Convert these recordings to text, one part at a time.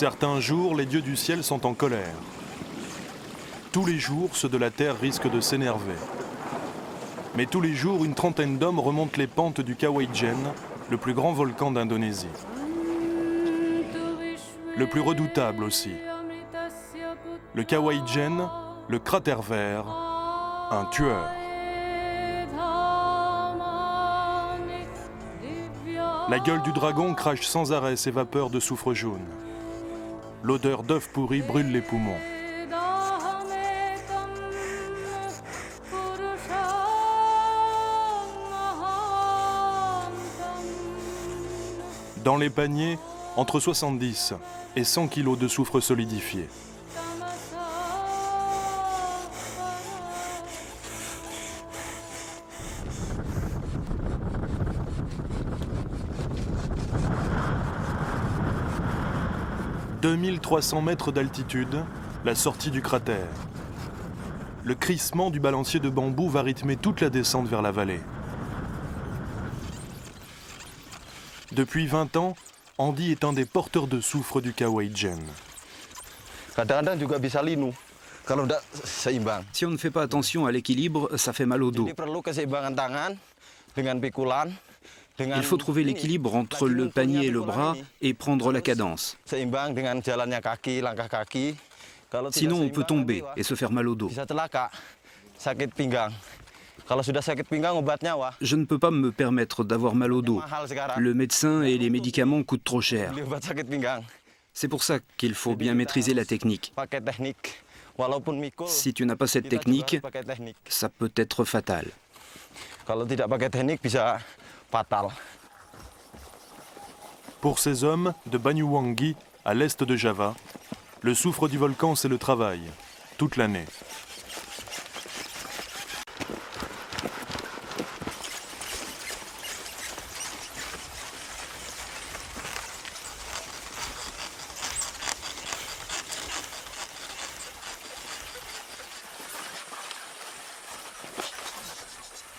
Certains jours, les dieux du ciel sont en colère. Tous les jours, ceux de la terre risquent de s'énerver. Mais tous les jours, une trentaine d'hommes remontent les pentes du Kawaïdjen, le plus grand volcan d'Indonésie. Le plus redoutable aussi. Le Kawaïdjen, le cratère vert, un tueur. La gueule du dragon crache sans arrêt ses vapeurs de soufre jaune. L'odeur d'œuf pourri brûle les poumons. Dans les paniers, entre 70 et 100 kilos de soufre solidifié. « 2300 mètres d'altitude, la sortie du cratère. Le crissement du balancier de bambou va rythmer toute la descente vers la vallée. Depuis 20 ans, Andy est un des porteurs de soufre du Kawaïdjen. Si on ne fait pas attention à l'équilibre, ça fait mal au dos. Il faut trouver l'équilibre entre le panier et le bras et prendre la cadence. Sinon, on peut tomber et se faire mal au dos. Je ne peux pas me permettre d'avoir mal au dos. Le médecin et les médicaments coûtent trop cher. C'est pour ça qu'il faut bien maîtriser la technique. Si tu n'as pas cette technique, ça peut être fatal. Pour ces hommes de Banyuwangi, à l'est de Java, le soufre du volcan, c'est le travail, toute l'année.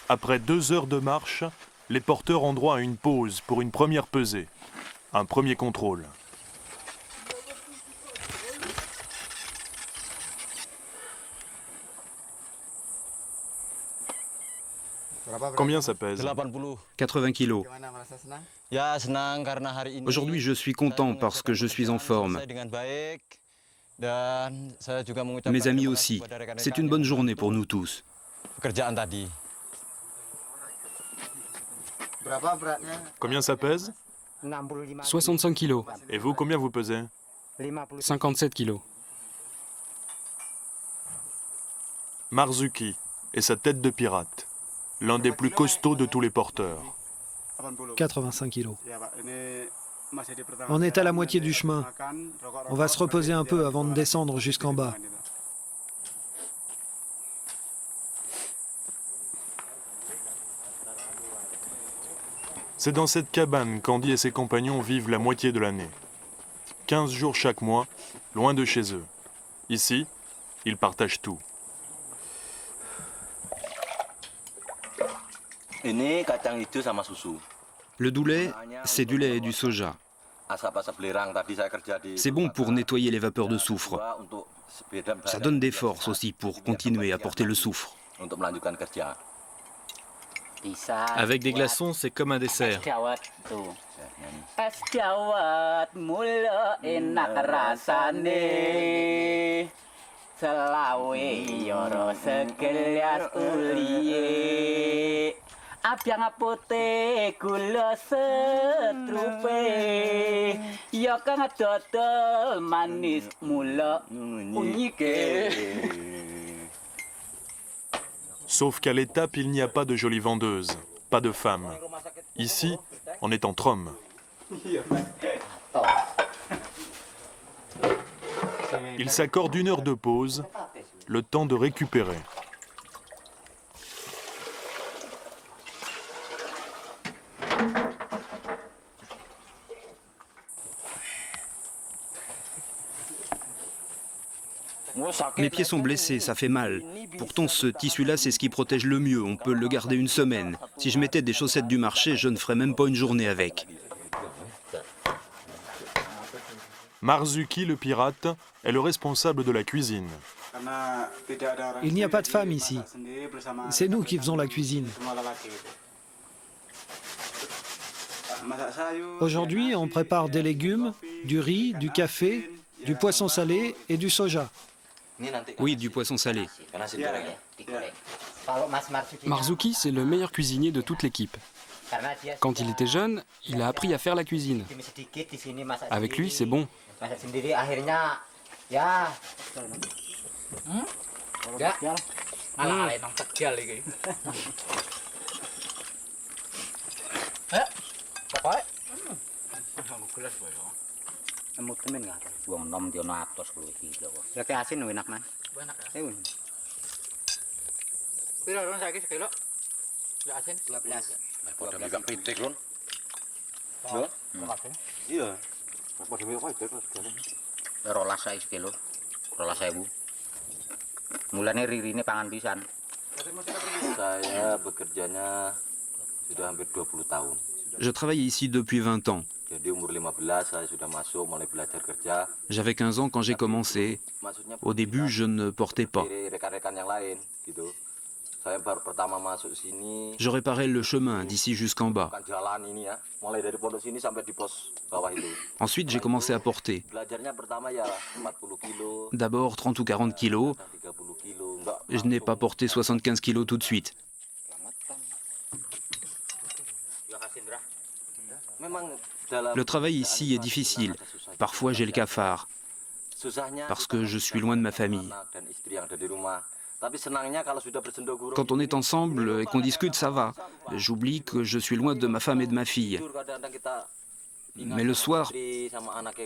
Après 2 heures de marche, les porteurs ont droit à une pause pour une première pesée, un premier contrôle. Combien ça pèse? 80 kilos. Aujourd'hui, je suis content parce que je suis en forme. Mes amis aussi. C'est une bonne journée pour nous tous. Combien ça pèse? 65 kilos, Et vous, combien vous pesez? 57 kilos. Marzuki et sa tête de pirate, l'un des plus costauds de tous les porteurs. 85 kilos. On est à la moitié du chemin. On va se reposer un peu avant de descendre jusqu'en bas. C'est dans cette cabane qu'Andy et ses compagnons vivent la moitié de l'année. 15 jours chaque mois, loin de chez eux. Ici, ils partagent tout. Le doulet, c'est du lait et du soja. C'est bon pour nettoyer les vapeurs de soufre. Ça donne des forces aussi pour continuer à porter le soufre. Avec des glaçons, c'est comme un dessert. Sauf qu'à l'étape, il n'y a pas de jolies vendeuses, pas de femmes. Ici, on est entre hommes. Ils s'accordent 1 heure de pause, le temps de récupérer. Mes pieds sont blessés, ça fait mal. Pourtant, ce tissu-là, c'est ce qui protège le mieux. On peut le garder 1 semaine. Si je mettais des chaussettes du marché, je ne ferais même pas une journée avec. Marzuki, le pirate, est le responsable de la cuisine. Il n'y a pas de femmes ici. C'est nous qui faisons la cuisine. Aujourd'hui, on prépare des légumes, du riz, du café, du poisson salé et du soja. Oui, du poisson salé. Marzuki, c'est le meilleur cuisinier de toute l'équipe. Quand il était jeune, il a appris à faire la cuisine. Avec lui, c'est bon. Mulanya ririne pangan pisan. Saya bekerjanya sudah hampir 20 tahun. Je travaille ici depuis 20 ans. Jadi umur 15 saya sudah masuk mulai belajar kerja. J'avais 15 ans quand j'ai commencé. Au début, je ne portais pas. Rekan-rekan yang lain gitu. Saya baru pertama masuk sini. Je réparais le chemin d'ici jusqu'en bas. Bukan jalan ini ya. Mulai dari pondok sini sampai di pos bawah itu. Ensuite, j'ai commencé à porter. Belajarnya pertama ya 40 kilo. D'abord 30 ou 40 kilos. 30 kilo. Enggak. Je n'ai pas porté 75 kilos tout de suite. Le travail ici est difficile. Parfois, j'ai le cafard, parce que je suis loin de ma famille. Quand on est ensemble et qu'on discute, ça va. J'oublie que je suis loin de ma femme et de ma fille. Mais le soir,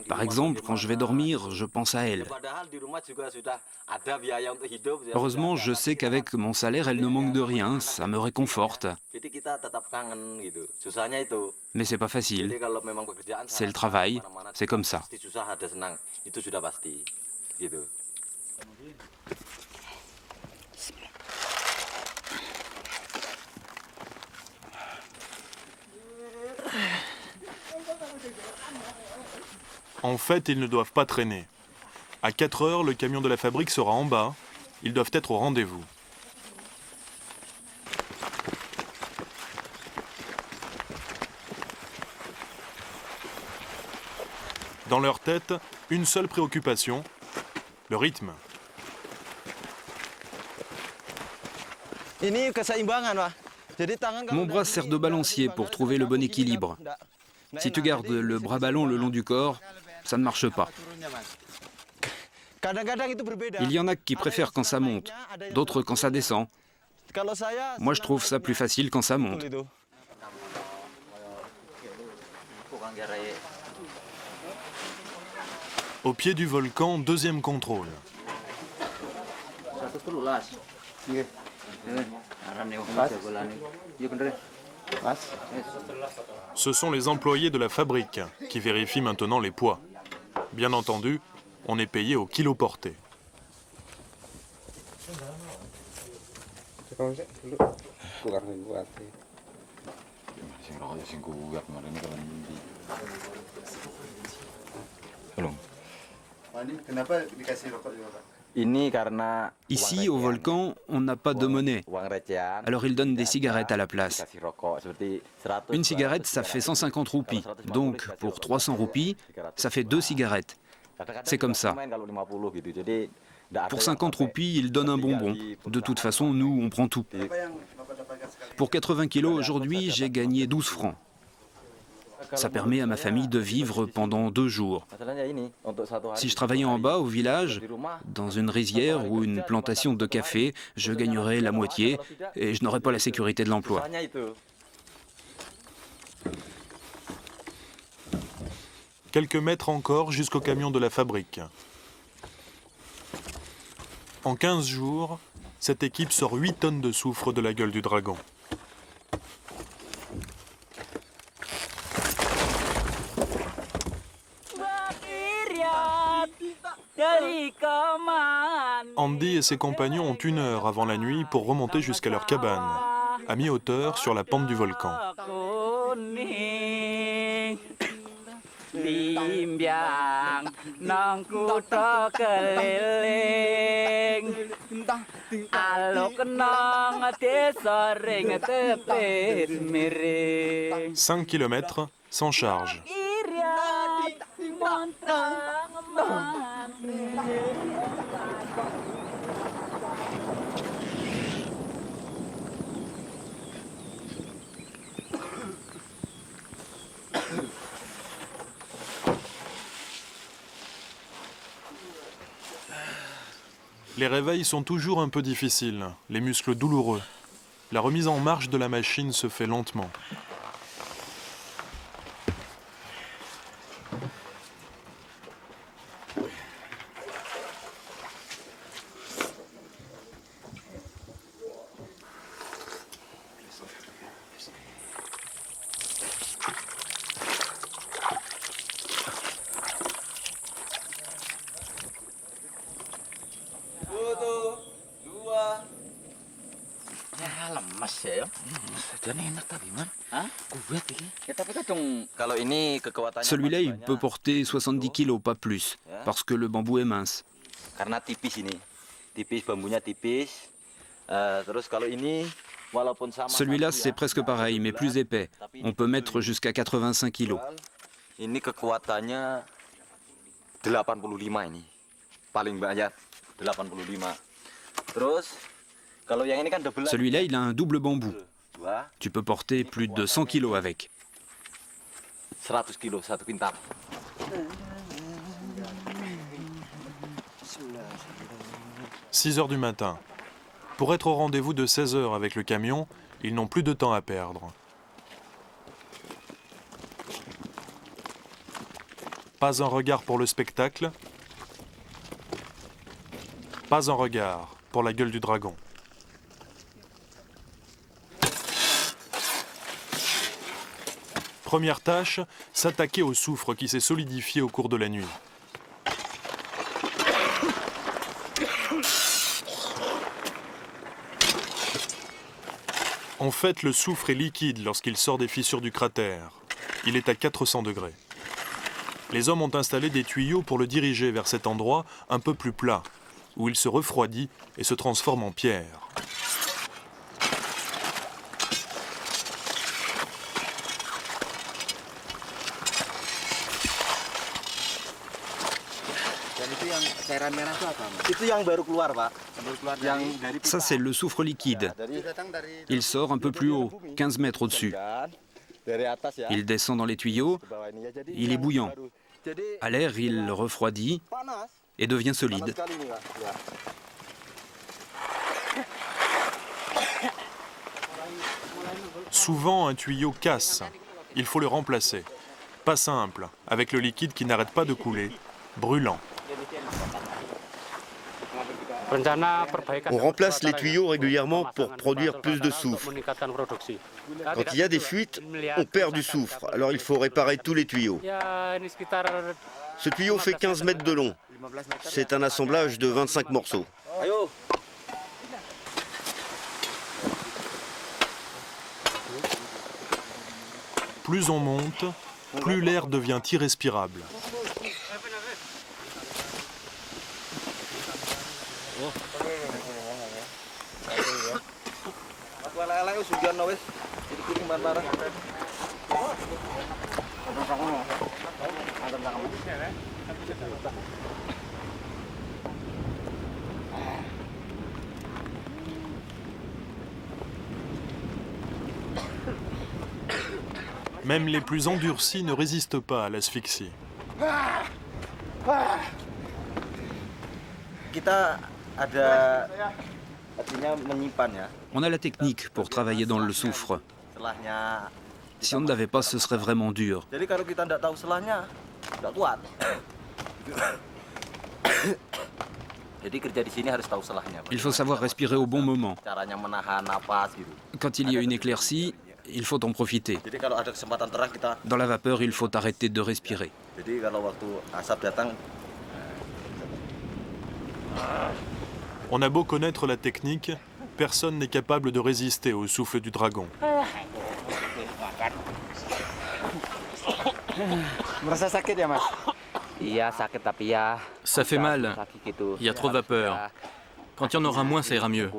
par exemple, quand je vais dormir, je pense à elle. Heureusement, je sais qu'avec mon salaire, elle ne manque de rien, ça me réconforte. Mais c'est pas facile. C'est le travail, c'est comme ça. En fait, ils ne doivent pas traîner. À 4 heures, le camion de la fabrique sera en bas. Ils doivent être au rendez-vous. Dans leur tête, une seule préoccupation, le rythme. Mon bras sert de balancier pour trouver le bon équilibre. Si tu gardes le bras ballon le long du corps, ça ne marche pas. Il y en a qui préfèrent quand ça monte, d'autres quand ça descend. Moi, je trouve ça plus facile quand ça monte. Au pied du volcan, deuxième contrôle. Ce sont les employés de la fabrique qui vérifient maintenant les poids. Bien entendu, on est payé au kilo porté. Ici, au volcan, on n'a pas de monnaie. Alors ils donnent des cigarettes à la place. Une cigarette, ça fait 150 roupies. Donc, pour 300 roupies, ça fait 2 cigarettes. C'est comme ça. Pour 50 roupies, ils donnent un bonbon. De toute façon, nous, on prend tout. Pour 80 kilos aujourd'hui, j'ai gagné 12 francs. Ça permet à ma famille de vivre pendant 2 jours. Si je travaillais en bas, au village, dans une rizière ou une plantation de café, je gagnerais la moitié et je n'aurais pas la sécurité de l'emploi. Quelques mètres encore jusqu'au camion de la fabrique. En 15 jours, cette équipe sort 8 tonnes de soufre de la gueule du dragon. Andy et ses compagnons ont 1 heure avant la nuit pour remonter jusqu'à leur cabane, à mi-hauteur sur la pente du volcan. nang kutha keliling alok nang desa ring tepit miring 5 km sans charge. irat montang Les réveils sont toujours un peu difficiles, les muscles douloureux. La remise en marche de la machine se fait lentement. Celui-là, il peut porter 70 kilos, pas plus, parce que le bambou est mince. karena tipis ini. Tipis, bambunya tipis. Terus kalau ini walaupun sama Celui-là, c'est presque pareil, mais plus épais. On peut mettre jusqu'à 85 kilos. ini kekuatannya 85 ini. Paling banyak 85. Terus kalau yang ini kan double. Celui-là, il a un double bambou. Dua, Tu peux porter plus de 100 kilos avec. 100 kilo satu pintar. 6 heures du matin. Pour être au rendez-vous de 16 heures avec le camion, ils n'ont plus de temps à perdre. Pas un regard pour le spectacle. Pas un regard pour la gueule du dragon. Première tâche, s'attaquer au soufre qui s'est solidifié au cours de la nuit. En fait, le soufre est liquide lorsqu'il sort des fissures du cratère. Il est à 400 degrés. Les hommes ont installé des tuyaux pour le diriger vers cet endroit un peu plus plat, où il se refroidit et se transforme en pierre. Ça, c'est le soufre liquide. Il sort un peu plus haut, 15 mètres au-dessus. Il descend dans les tuyaux, il est bouillant. À l'air, il refroidit et devient solide. Souvent, un tuyau casse. Il faut le remplacer. Pas simple, avec le liquide qui n'arrête pas de couler, brûlant. On remplace les tuyaux régulièrement pour produire plus de soufre. Quand il y a des fuites, on perd du soufre, alors il faut réparer tous les tuyaux. Ce tuyau fait 15 mètres de long. C'est un assemblage de 25 morceaux. Plus on monte, plus l'air devient irrespirable. Même les plus endurcis ne résistent pas à l'asphyxie. On a la technique pour travailler dans le soufre. Si on ne l'avait pas, ce serait vraiment dur. Il faut savoir respirer au bon moment. Quand il y a une éclaircie, il faut en profiter. Dans la vapeur, il faut arrêter de respirer. On a beau connaître la technique, personne n'est capable de résister au souffle du dragon. Ça fait mal. Il y a trop de vapeur. Quand il y en aura moins, ça ira mieux.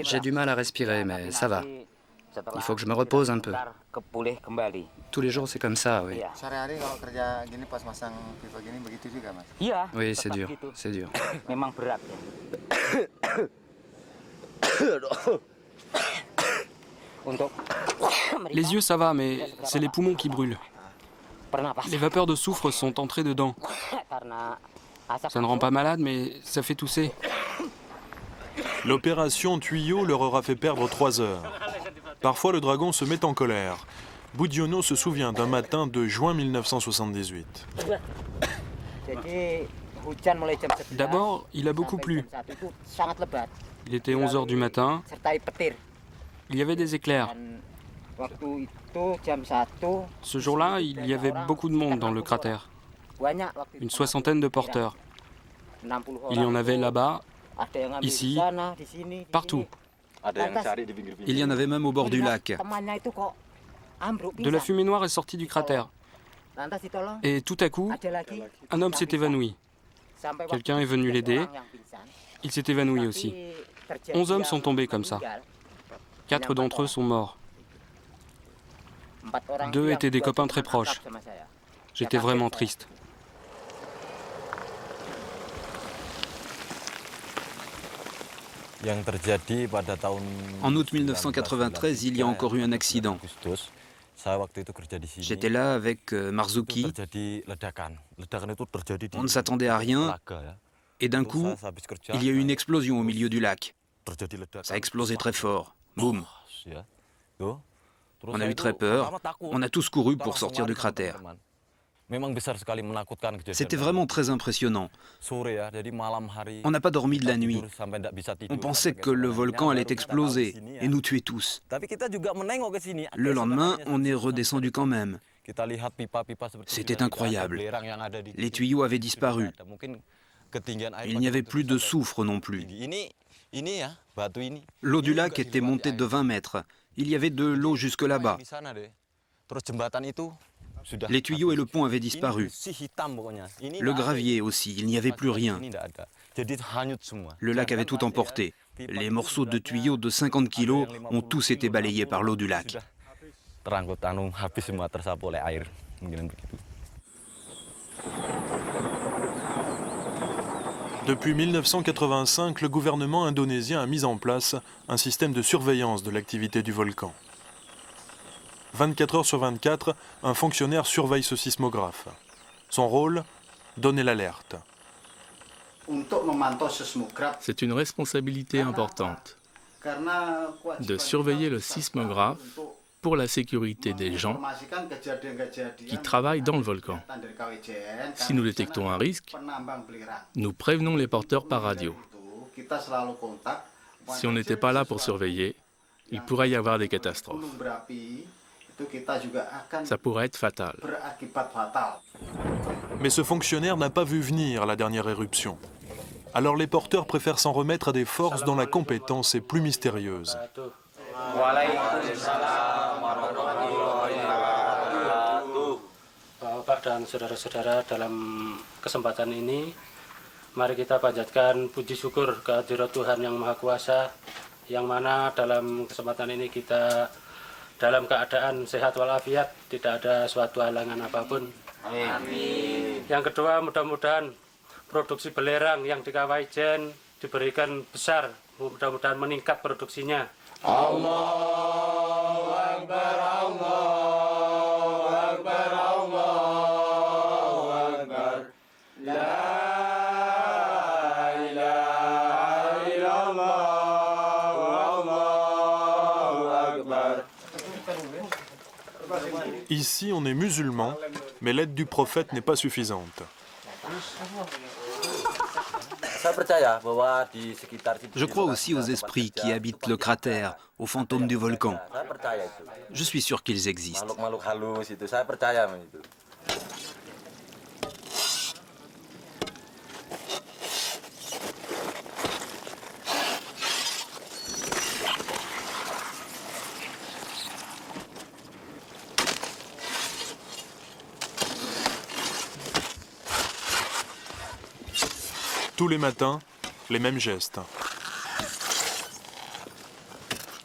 J'ai du mal à respirer, mais ça va. Il faut que je me repose un peu. Tous les jours, c'est comme ça, oui. Oui, c'est dur, c'est dur. Les yeux, ça va, mais c'est les poumons qui brûlent. Les vapeurs de soufre sont entrées dedans. Ça ne rend pas malade, mais ça fait tousser. L'opération tuyau leur aura fait perdre 3 heures. Parfois, le dragon se met en colère. Budiono se souvient d'un matin de juin 1978. D'abord, il a beaucoup plu. Il était 11 heures du matin. Il y avait des éclairs. Ce jour-là, il y avait beaucoup de monde dans le cratère. Une 60aine de porteurs. Il y en avait là-bas, ici, partout. Il y en avait même au bord du lac. De la fumée noire est sortie du cratère. Et tout à coup, un homme s'est évanoui. Quelqu'un est venu l'aider. Il s'est évanoui aussi. 11 hommes sont tombés comme ça. 4 d'entre eux sont morts. 2 étaient des copains très proches. J'étais vraiment triste. En août 1993, il y a encore eu un accident. J'étais là avec Marzuki. On ne s'attendait à rien. Et d'un coup, il y a eu une explosion au milieu du lac. Ça a explosé très fort. Boum. On a eu très peur. On a tous couru pour sortir du cratère. C'était vraiment très impressionnant. On n'a pas dormi de la nuit. On pensait que le volcan allait exploser et nous tuer tous. Le lendemain, on est redescendu quand même. C'était incroyable. Les tuyaux avaient disparu. Il n'y avait plus de soufre non plus. L'eau du lac était montée de 20 mètres. Il y avait de l'eau jusque là-bas. Les tuyaux et le pont avaient disparu. Le gravier aussi, il n'y avait plus rien. Le lac avait tout emporté. Les morceaux de tuyaux de 50 kilos ont tous été balayés par l'eau du lac. Depuis 1985, le gouvernement indonésien a mis en place un système de surveillance de l'activité du volcan. 24 heures sur 24, un fonctionnaire surveille ce sismographe. Son rôle, donner l'alerte. C'est une responsabilité importante de surveiller le sismographe pour la sécurité des gens qui travaillent dans le volcan. Si nous détectons un risque, nous prévenons les porteurs par radio. Si on n'était pas là pour surveiller, il pourrait y avoir des catastrophes. Ça pourrait être fatal. Mais ce fonctionnaire n'a pas vu venir la dernière éruption. Alors les porteurs préfèrent s'en remettre à des forces dont la compétence est plus mystérieuse. Bapak dan saudara-saudara, dalam kesempatan ini, mari kita panjatkan puji syukur kehadirat Tuhan Yang Maha Kuasa, yang mana dalam kesempatan ini kita dalam keadaan sehat walafiat, tidak ada suatu halangan apapun. Amin. Yang kedua, mudah-mudahan produksi belerang yang di Kawaijen diberikan besar, mudah-mudahan meningkat produksinya. Allahu Akbar, Allahu Akbar, Allahu Akbar. La ilaha illallah, Allahu Akbar. Ici, on est musulman, mais l'aide du prophète n'est pas suffisante. Je crois aussi aux esprits qui habitent le cratère, aux fantômes du volcan. Je suis sûr qu'ils existent. Tous les matins, les mêmes gestes.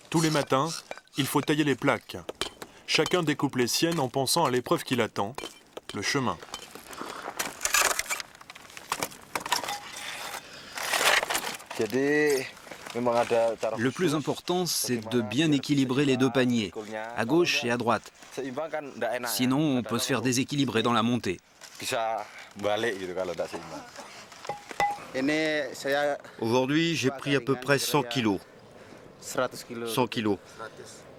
Tous les matins, il faut tailler les plaques. Chacun découpe les siennes en pensant à l'épreuve qui l'attend, le chemin. Le plus important, c'est de bien équilibrer les deux paniers, à gauche et à droite. Sinon, on peut se faire déséquilibrer dans la montée. Aujourd'hui, j'ai pris à peu près 100 kilos. 100 kilos.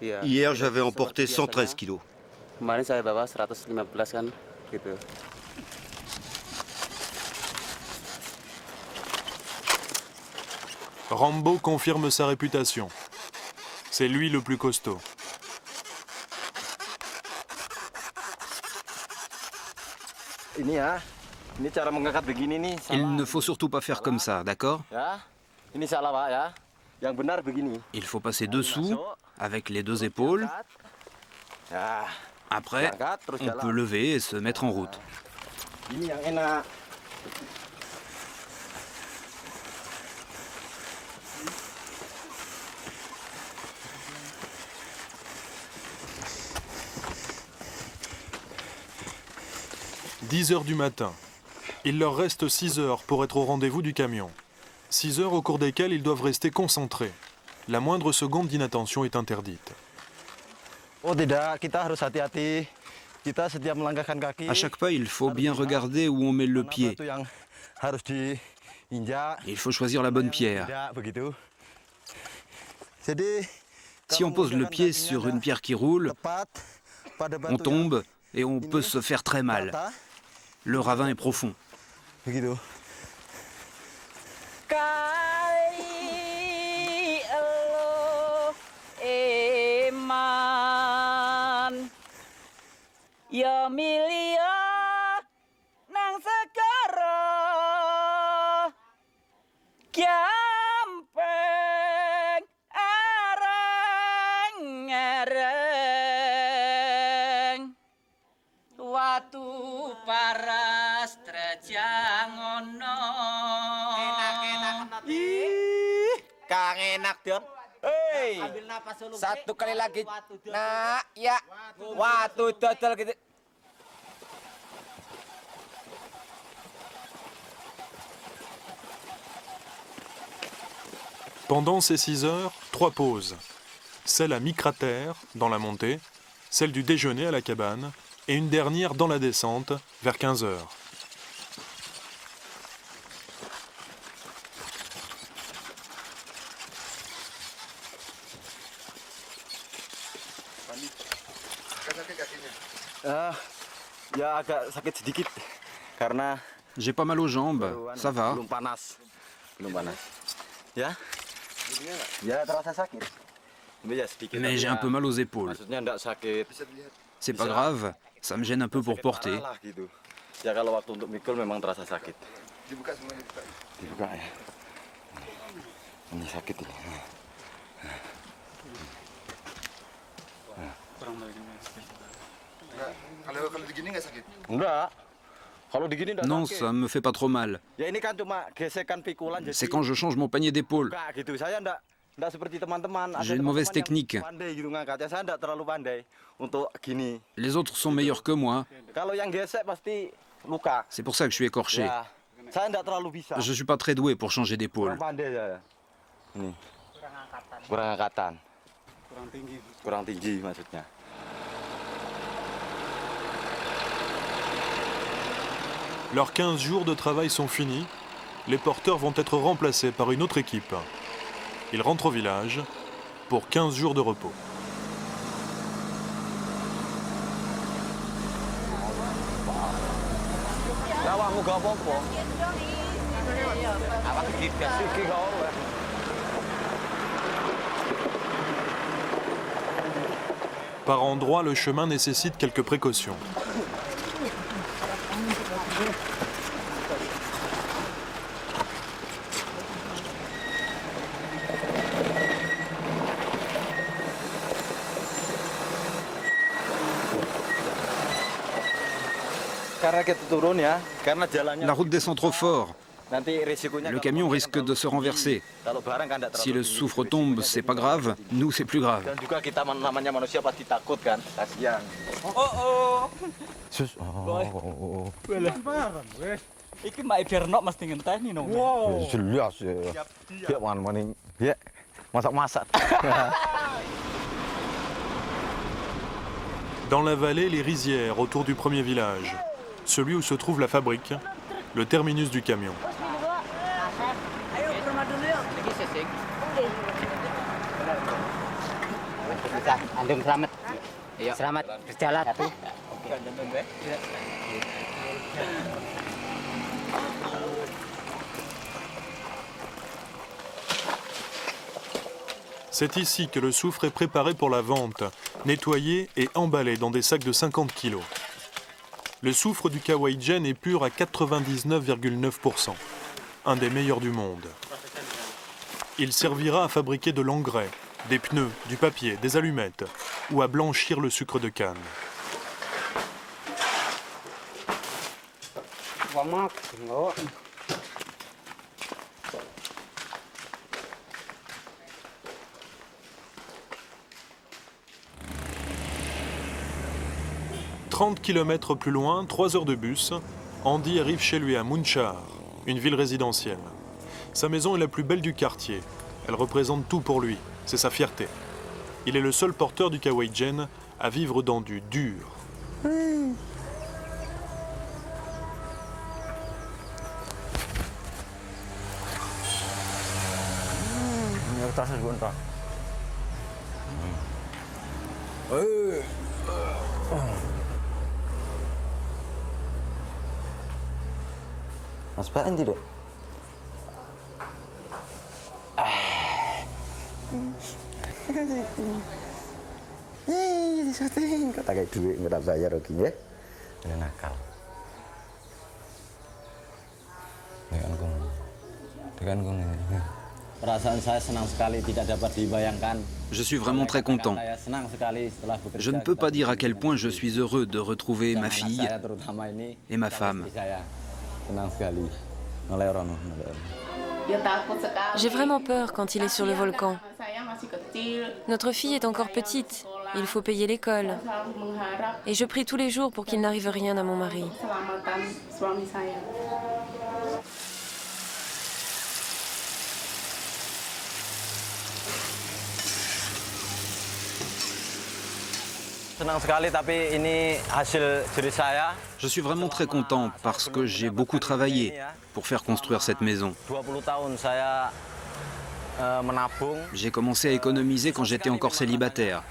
Hier, j'avais emporté 113 kilos. Rambo confirme sa réputation. C'est lui le plus costaud. Il ne faut surtout pas faire comme ça, d'accord? Il faut passer dessous, avec les deux épaules. Après, on peut lever et se mettre en route. 10 heures du matin. Il leur reste 6 heures pour être au rendez-vous du camion. 6 heures au cours desquelles ils doivent rester concentrés. La moindre seconde d'inattention est interdite. À chaque pas, il faut bien regarder où on met le pied. Il faut choisir la bonne pierre. Si on pose le pied sur une pierre qui roule, on tombe et on peut se faire très mal. Le ravin est profond. Satu kali lagi. Nah, ya. Waduh, dodol gitu. Pendant ces 6 heures, 3 pauses. Celle à mi-cratère, dans la montée, celle du déjeuner à la cabane, et une dernière dans la descente, vers 15 heures. J'ai pas mal aux jambes, ça va. Mais j'ai un peu mal aux épaules. C'est pas grave, ça me gêne un peu pour porter. Non, ça me fait pas trop mal. C'est quand je change mon panier d'épaule. J'ai une mauvaise technique. Les autres sont meilleurs que moi. C'est pour ça que je suis écorché. Je suis pas très doué pour changer d'épaule. Leurs 15 jours de travail sont finis. Les porteurs vont être remplacés par une autre équipe. Ils rentrent au village pour 15 jours de repos. Par endroits, le chemin nécessite quelques précautions. La route descend trop fort. Le camion risque de se renverser. Si le soufre tombe, c'est pas grave. Nous, c'est plus grave. Dans la vallée, les rizières autour du premier village, celui où se trouve la fabrique, le terminus du camion. C'est ici que le soufre est préparé pour la vente, nettoyé et emballé dans des sacs de 50 kg. Le soufre du Kawaïdjen est pur à 99,9%, un des meilleurs du monde. Il servira à fabriquer de l'engrais, des pneus, du papier, des allumettes ou à blanchir le sucre de canne. « 30 km plus loin, 3 heures de bus, Andy arrive chez lui à Munchar, une ville résidentielle. Sa maison est la plus belle du quartier. Elle représente tout pour lui, c'est sa fierté. Il est le seul porteur du Kawaïdjen à vivre dans du dur. Apaan tidak? Kata kayak duit nggak tak bayar lagi ya, udah nakal. Dengan gung. Perasaan saya senang sekali tidak dapat dibayangkan. Je suis vraiment très content. Je ne peux pas dire à quel point je suis heureux de retrouver ma fille et ma femme. J'ai vraiment peur quand il est sur le volcan. Notre fille est encore petite, il faut payer l'école. Et je prie tous les jours pour qu'il n'arrive rien à mon mari. Je suis vraiment très content parce que j'ai beaucoup travaillé pour faire construire cette maison. J'ai commencé à économiser quand j'étais encore célibataire.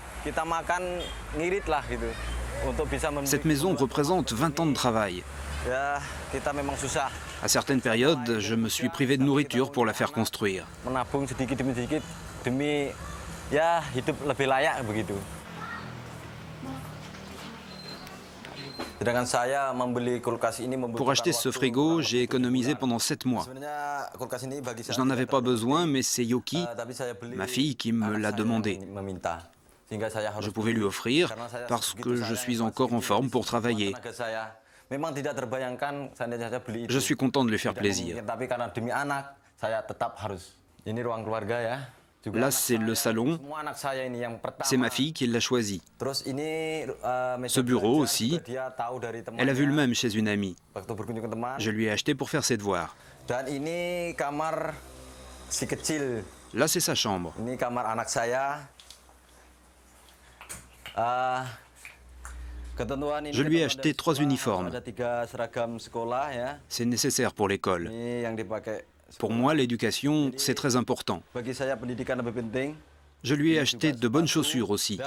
Cette maison représente 20 ans de travail. À certaines périodes, je me suis privé de nourriture pour la faire construire. Pour acheter ce frigo, j'ai économisé pendant 7 mois. Je n'en avais pas besoin, mais c'est Yoki, ma fille, qui me l'a demandé. Je pouvais lui offrir parce que je suis encore en forme pour travailler. Je suis content de lui faire plaisir. Là, c'est le salon. C'est ma fille qui l'a choisi. Ce bureau aussi, elle a vu le même chez une amie. Je lui ai acheté pour faire ses devoirs. Là, c'est sa chambre. Je lui ai acheté 3 uniformes. C'est nécessaire pour l'école. Pour moi, l'éducation, c'est très important. Je lui ai acheté de bonnes chaussures aussi.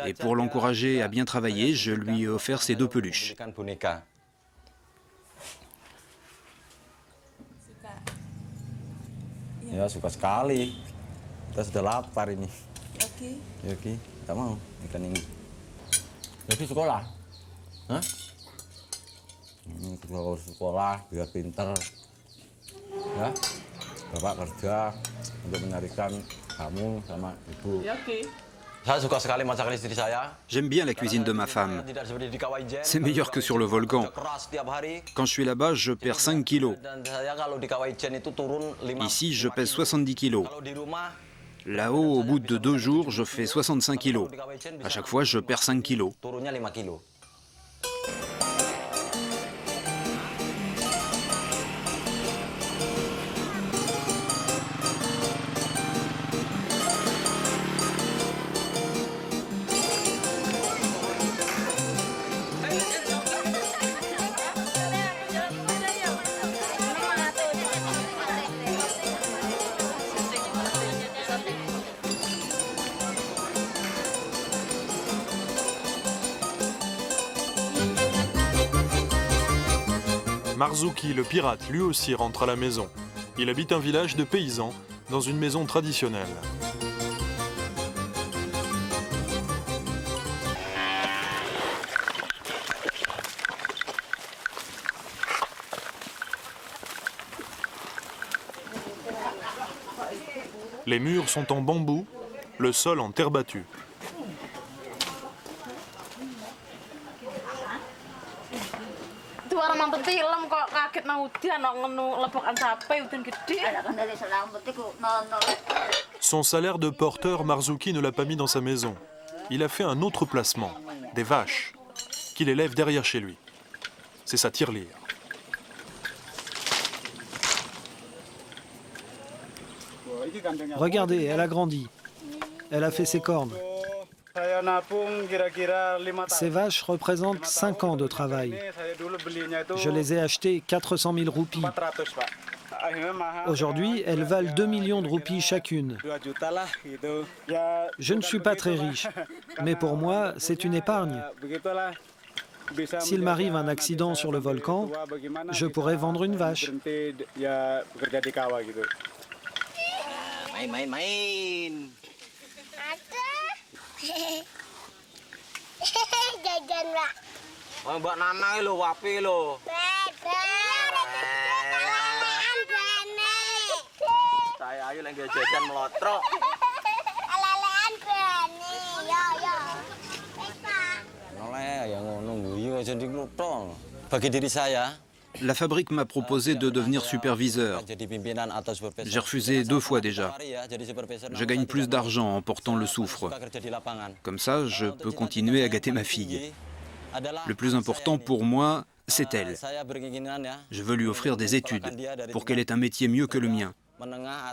Et pour l'encourager à bien travailler, je lui ai offert ces 2 peluches. Ya, suka sekali. Kita sudah lapar ini. Yoki, tak mau ikan ini. Yoki sekolah? Hah? Ini sekolah biar pinter. Ya, Bapak kerja untuk menyarikan kamu sama Ibu. J'aime bien la cuisine de ma femme. C'est meilleur que sur le volcan. Quand je suis là-bas, je perds 5 kilos. Ici, je pèse 70 kilos. Là-haut, au bout de 2 jours, je fais 65 kilos. À chaque fois, je perds 5 kilos. Marzuki, le pirate, lui aussi rentre à la maison. Il habite un village de paysans, dans une maison traditionnelle. Les murs sont en bambou, le sol en terre battue. Son salaire de porteur, Marzuki ne l'a pas mis dans sa maison. Il a fait un autre placement, des vaches, qu'il élève derrière chez lui. C'est sa tirelire. Regardez, elle a grandi. Elle a fait ses cornes. Ces vaches représentent 5 ans de travail. Je les ai achetées 400 000 roupies. Aujourd'hui, elles valent 2 millions de roupies chacune. Je ne suis pas très riche, mais pour moi, c'est une épargne. S'il m'arrive un accident sur le volcan, je pourrais vendre une vache. Mbak Nana lo wapi lo. Saya ayo lagi jajan melotrok. Lelean berani. Yo yo. Oleh yang ngono guyu aja dikluthong. Bagi diri saya, la fabrique m'a proposé de devenir superviseur. J'ai refusé 2 fois déjà. Je gagne plus d'argent en portant le soufre. Comme ça, je peux continuer à gâter ma fille. Le plus important pour moi, c'est elle. Je veux lui offrir des études pour qu'elle ait un métier mieux que le mien.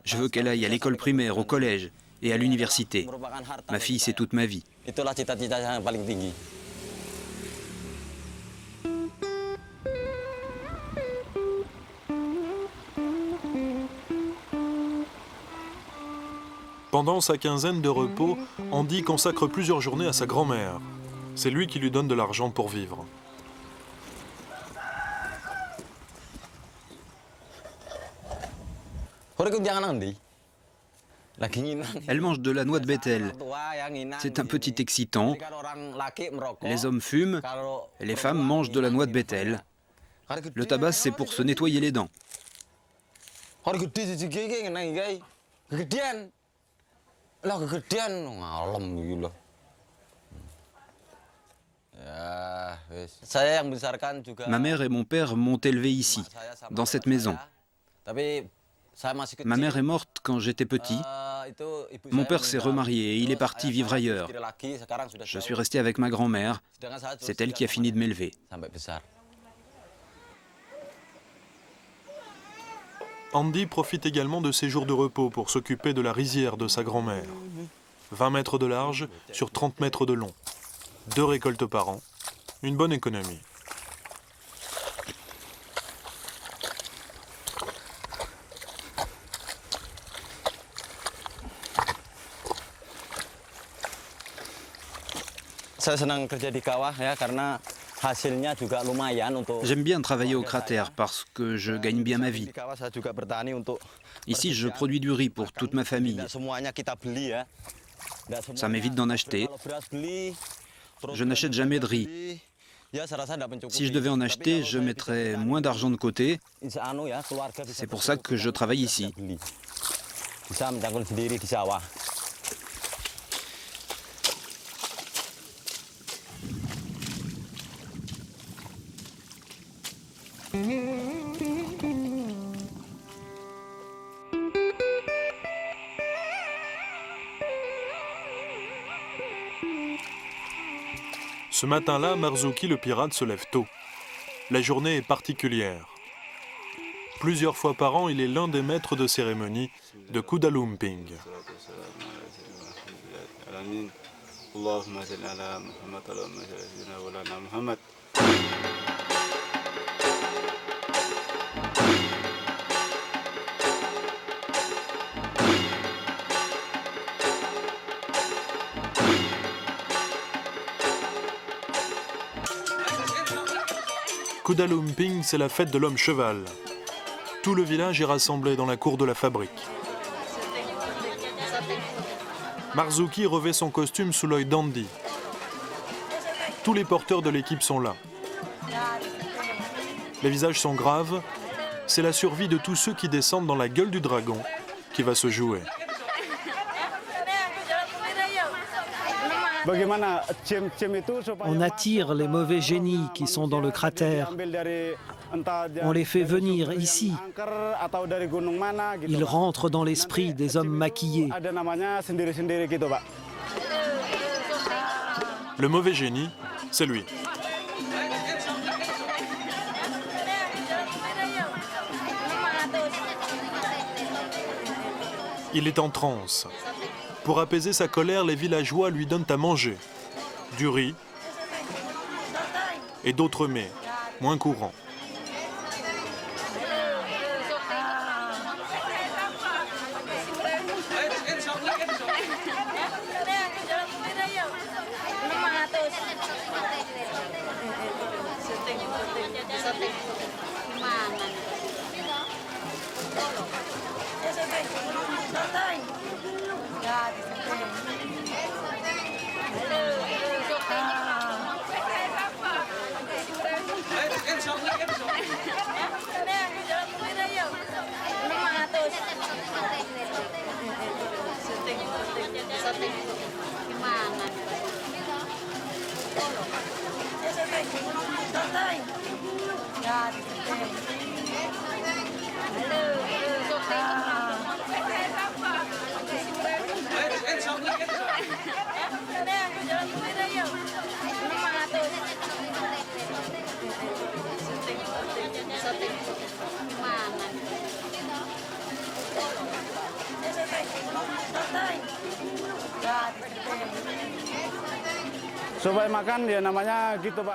Je veux qu'elle aille à l'école primaire, au collège et à l'université. Ma fille, c'est toute ma vie. Pendant sa quinzaine de repos, Andy consacre plusieurs journées à sa grand-mère. C'est lui qui lui donne de l'argent pour vivre. Elle mange de la noix de Bethel. C'est un petit excitant. Les hommes fument, les femmes mangent de la noix de Bethel. Le tabac, c'est pour se nettoyer les dents. Ma mère et mon père m'ont élevé ici, dans cette maison. Ma mère est morte quand j'étais petit. Mon père s'est remarié et il est parti vivre ailleurs. Je suis resté avec ma grand-mère. C'est elle qui a fini de m'élever. Andy profite également de ses jours de repos pour s'occuper de la rizière de sa grand-mère. 20 mètres de large sur 30 mètres de long. 2 récoltes par an. Une bonne économie. J'aime bien travailler au cratère parce que je gagne bien ma vie. Ici, je produis du riz pour toute ma famille. Ça m'évite d'en acheter. Je n'achète jamais de riz. Si je devais en acheter, je mettrais moins d'argent de côté. C'est pour ça que je travaille ici. Ce matin-là, Marzuki le pirate se lève tôt. La journée est particulière. Plusieurs fois par an, il est l'un des maîtres de cérémonie de Kuda Lumping. Kuda Lumping, c'est la fête de l'homme cheval. Tout le village est rassemblé dans la cour de la fabrique. Marzuki revêt son costume sous l'œil d'Andy. Tous les porteurs de l'équipe sont là. Les visages sont graves. C'est la survie de tous ceux qui descendent dans la gueule du dragon qui va se jouer. On attire les mauvais génies qui sont dans le cratère. On les fait venir ici. Ils rentrent dans l'esprit des hommes maquillés. Le mauvais génie, c'est lui. Il est en transe. Pour apaiser sa colère, les villageois lui donnent à manger du riz et d'autres mets, moins courants.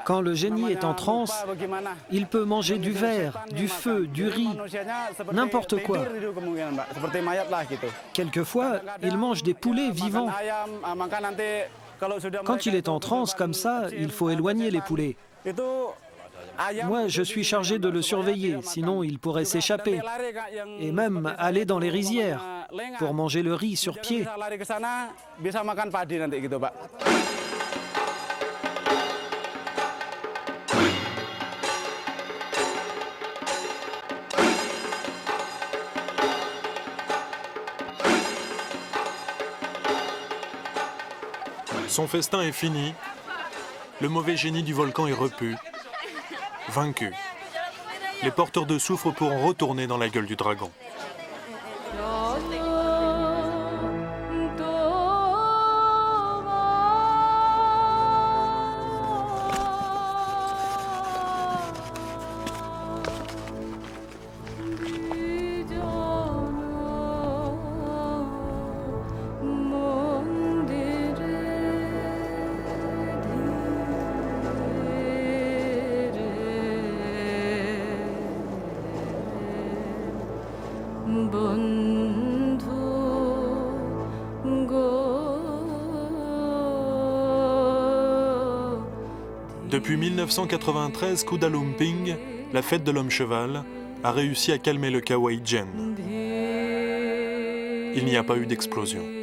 Quand le génie est en transe, il peut manger du verre, du feu, du riz, n'importe quoi. Quelquefois, il mange des poulets vivants. Quand il est en transe comme ça, il faut éloigner les poulets. Moi, je suis chargé de le surveiller, sinon il pourrait s'échapper. Et même aller dans les rizières pour manger le riz sur pied. Son festin est fini. Le mauvais génie du volcan est repu, vaincu. Les porteurs de soufre pourront retourner dans la gueule du dragon. Depuis 1993, Kuda Lumping, la fête de l'homme cheval, a réussi à calmer le Kawaii-jen. Il n'y a pas eu d'explosion.